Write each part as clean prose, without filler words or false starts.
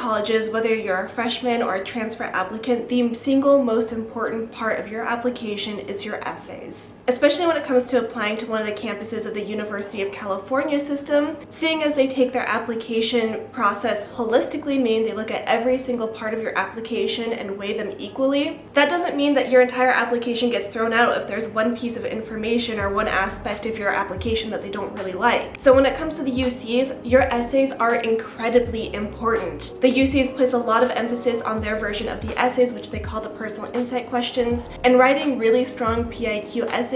colleges, whether you're a freshman or a transfer applicant, the single most important part of your application is your essays. Especially when it comes to applying to one of the campuses of the University of California system, seeing as they take their application process holistically, meaning they look at every single part of your application and weigh them equally. That doesn't mean that your entire application gets thrown out if there's one piece of information or one aspect of your application that they don't really like. So when it comes to the UCs, your essays are incredibly important. The UCs place a lot of emphasis on their version of the essays, which they call the personal insight questions, and writing really strong PIQ essays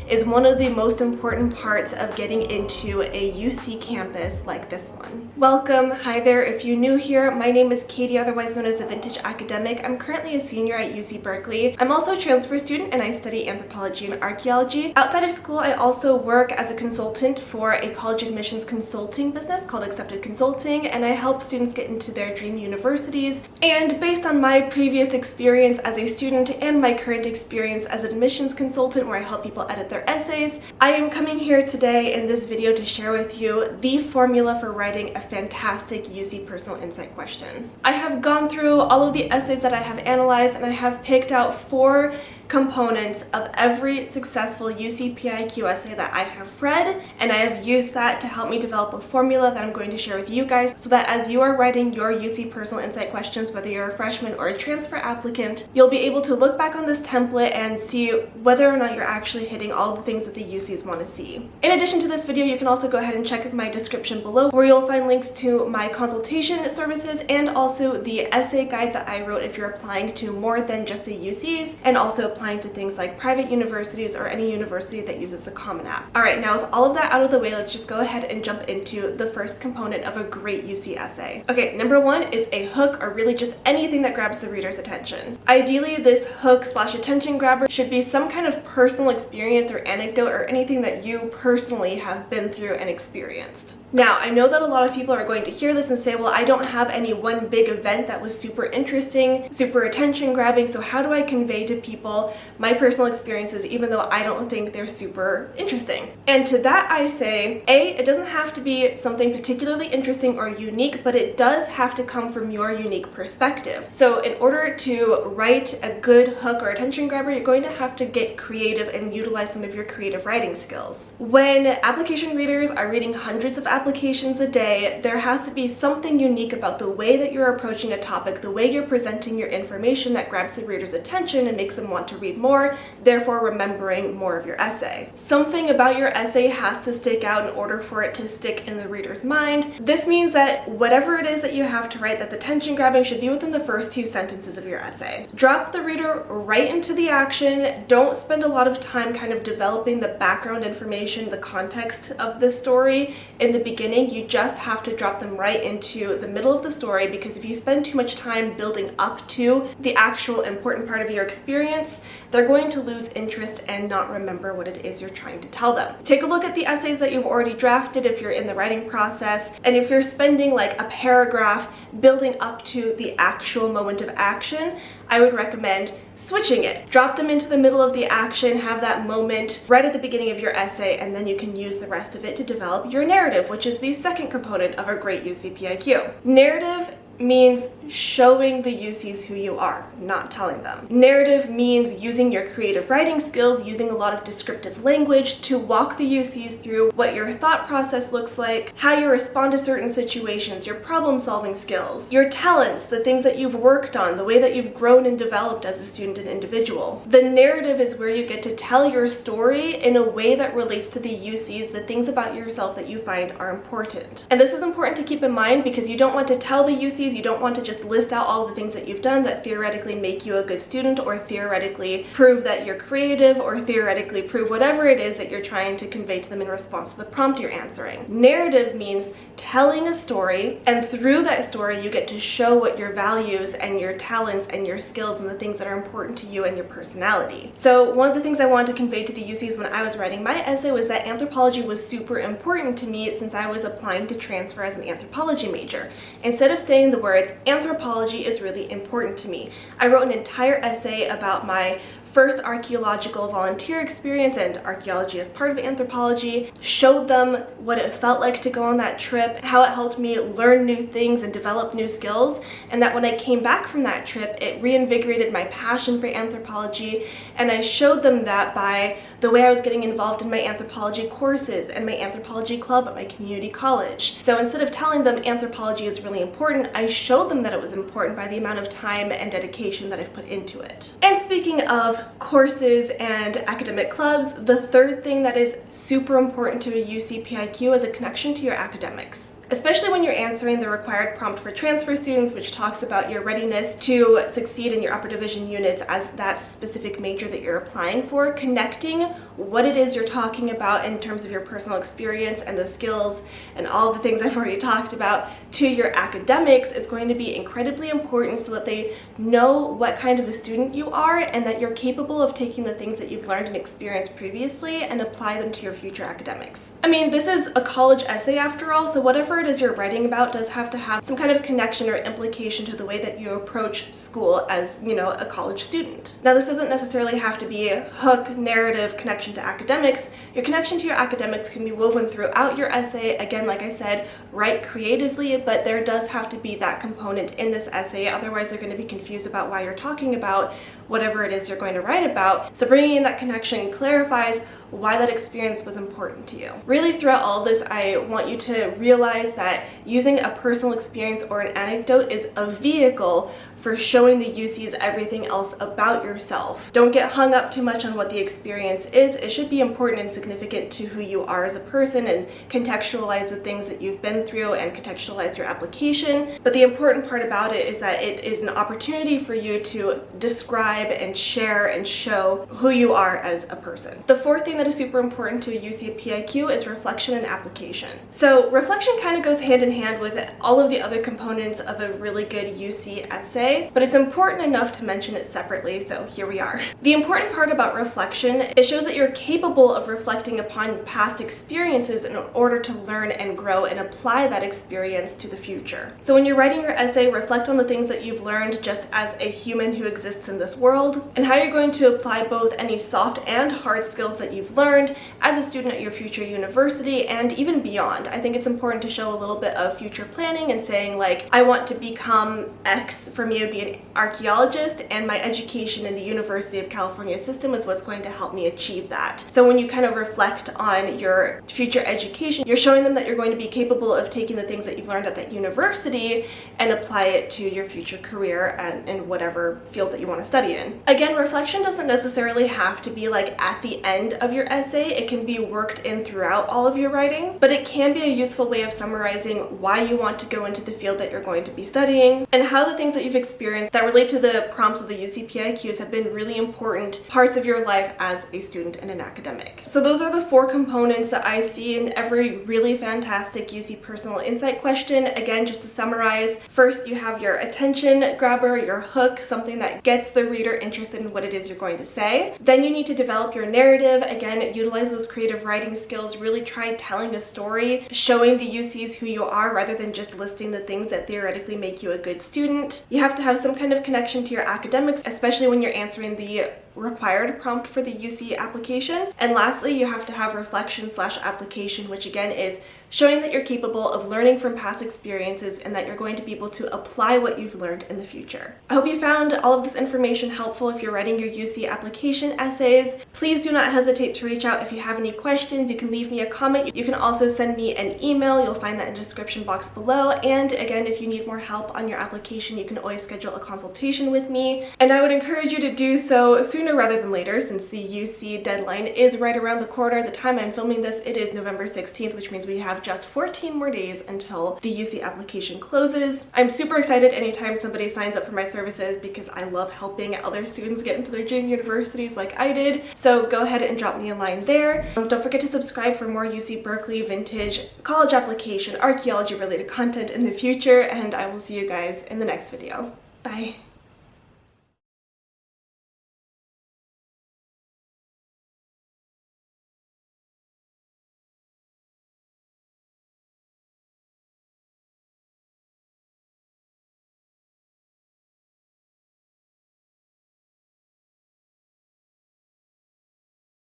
is one of the most important parts of getting into a UC campus like this one. Welcome. Hi there. If you're new here, my name is Katie, otherwise known as the Vintage Academic. I'm currently a senior at UC Berkeley. I'm also a transfer student and I study anthropology and archaeology. Outside of school, I also work as a consultant for a college admissions consulting business called Accepted Consulting, and I help students get into their dream universities. And based on my previous experience as a student and my current experience as an admissions consultant, where I help people edit their essays, I am coming here today in this video to share with you the formula for writing a fantastic UC personal insight question. I have gone through all of the essays that I have analyzed, and I have picked out 4 components of every successful UC PIQ essay that I have read, and I have used that to help me develop a formula that I'm going to share with you guys so that as you are writing your UC personal insight questions, whether you're a freshman or a transfer applicant, you'll be able to look back on this template and see whether or not you're actually hitting all the things that the UCs want to see. In addition to this video, you can also go ahead and check my description below, where you'll find links to my consultation services and also the essay guide that I wrote if you're applying to more than just the UCs, and also applying to things like private universities or any university that uses the Common App. Alright, now with all of that out of the way, let's just go ahead and jump into the first component of a great UC essay. Okay, number 1 is a hook, or really just anything that grabs the reader's attention. Ideally, this hook/attention grabber should be some kind of personal experience or anecdote or anything that you personally have been through and experienced. Now, I know that a lot of people are going to hear this and say, well, I don't have any one big event that was super interesting, super attention grabbing, so how do I convey to people my personal experiences even though I don't think they're super interesting? And to that I say, A, it doesn't have to be something particularly interesting or unique, but it does have to come from your unique perspective. So in order to write a good hook or attention grabber, you're going to have to get creative and utilize some of your creative writing skills. When application readers are reading hundreds of applications a day, there has to be something unique about the way that you're approaching a topic, the way you're presenting your information that grabs the reader's attention and makes them want to read more, therefore remembering more of your essay. Something about your essay has to stick out in order for it to stick in the reader's mind. This means that whatever it is that you have to write that's attention grabbing should be within the first 2 sentences of your essay. Drop the reader right into the action. Don't spend a lot of time kind of developing the background information, the context of the story in the beginning. You just have to drop them right into the middle of the story, because if you spend too much time building up to the actual important part of your experience, they're going to lose interest and not remember what it is you're trying to tell them. Take a look at the essays that you've already drafted if you're in the writing process, and if you're spending like a paragraph building up to the actual moment of action, I would recommend switching it. Drop them into the middle of the action, have that moment right at the beginning of your essay, and then you can use the rest of it to develop your narrative, which is the second component of a great UC PIQ. Narrative means showing the UCs who you are, not telling them. Narrative means using your creative writing skills, using a lot of descriptive language to walk the UCs through what your thought process looks like, how you respond to certain situations, your problem-solving skills, your talents, the things that you've worked on, the way that you've grown and developed as a student and individual. The narrative is where you get to tell your story in a way that relates to the UCs, the things about yourself that you find are important. And this is important to keep in mind because you don't want to tell the UCs, you don't want to just list out all the things that you've done that theoretically make you a good student, or theoretically prove that you're creative, or theoretically prove whatever it is that you're trying to convey to them in response to the prompt you're answering. Narrative means telling a story, and through that story you get to show what your values and your talents and your skills and the things that are important to you and your personality. So one of the things I wanted to convey to the UCs when I was writing my essay was that anthropology was super important to me since I was applying to transfer as an anthropology major. Instead of saying the words, anthropology is really important to me, I wrote an entire essay about my first archaeological volunteer experience, and archaeology is part of anthropology, showed them what it felt like to go on that trip, how it helped me learn new things and develop new skills, and that when I came back from that trip, it reinvigorated my passion for anthropology, and I showed them that by the way I was getting involved in my anthropology courses and my anthropology club at my community college. So instead of telling them anthropology is really important, I showed them that it was important by the amount of time and dedication that I've put into it. And speaking of courses and academic clubs, the third thing that is super important to a UC PIQ is a connection to your academics. Especially when you're answering the required prompt for transfer students, which talks about your readiness to succeed in your upper division units as that specific major that you're applying for, connecting what it is you're talking about in terms of your personal experience and the skills and all the things I've already talked about to your academics is going to be incredibly important so that they know what kind of a student you are and that you're capable of taking the things that you've learned and experienced previously and apply them to your future academics. I mean, this is a college essay after all, so whatever it is you're writing about does have to have some kind of connection or implication to the way that you approach school as, a college student. Now, this doesn't necessarily have to be a hook, narrative, connection to academics. Your connection to your academics can be woven throughout your essay. Again, like I said, write creatively, but there does have to be that component in this essay. Otherwise, they're going to be confused about why you're talking about whatever it is you're going to write about. So bringing in that connection clarifies why that experience was important to you. Really, throughout all of this, I want you to realize that using a personal experience or an anecdote is a vehicle for showing the UCs everything else about yourself. Don't get hung up too much on what the experience is. It should be important and significant to who you are as a person and contextualize the things that you've been through and contextualize your application. But the important part about it is that it is an opportunity for you to describe and share and show who you are as a person. The fourth thing that is super important to a UC PIQ is reflection and application. So reflection kind of goes hand in hand with all of the other components of a really good UC essay, but it's important enough to mention it separately, so here we are. The important part about reflection, it shows that you're capable of reflecting upon past experiences in order to learn and grow and apply that experience to the future. So when you're writing your essay, reflect on the things that you've learned just as a human who exists in this world, and how you're going to apply both any soft and hard skills that you've learned as a student at your future university and even beyond. I think it's important to show a little bit of future planning and saying, like, I want to become X. For me, it would be an archaeologist, and my education in the University of California system is what's going to help me achieve that. So when you kind of reflect on your future education, you're showing them that you're going to be capable of taking the things that you've learned at that university and apply it to your future career and in whatever field that you want to study in. Again, reflection doesn't necessarily have to be like at the end of your essay. It can be worked in throughout all of your writing, but it can be a useful way of summarizing why you want to go into the field that you're going to be studying and how the things that you've experienced that relate to the prompts of the UC PIQs have been really important parts of your life as a student and an academic. So those are the four components that I see in every really fantastic UC personal insight question. Again, just to summarize, first you have your attention grabber, your hook, something that gets the reader interested in what it is you're going to say. Then you need to develop your narrative. Again, utilize those creative writing skills. Really try telling a story, showing the UCs who you are rather than just listing the things that theoretically make you a good student. You have to have some kind of connection to your academics, especially when you're answering the required prompt for the UC application. And lastly, you have to have reflection/application, which again is showing that you're capable of learning from past experiences and that you're going to be able to apply what you've learned in the future. I hope you found all of this information helpful if you're writing your UC application essays. Please do not hesitate to reach out if you have any questions. You can leave me a comment. You can also send me an email. You'll find that in the description box below. And again, if you need more help on your application, you can always schedule a consultation with me. And I would encourage you to do so sooner rather than later, since the UC deadline is right around the corner. The time I'm filming this, it is November 16th, which means we have just 14 more days until the UC application closes. I'm super excited anytime somebody signs up for my services because I love helping other students get into their dream universities like I did. So go ahead and drop me a line there. Don't forget to subscribe for more UC Berkeley vintage college application archaeology related content in the future, and I will see you guys in the next video. Bye.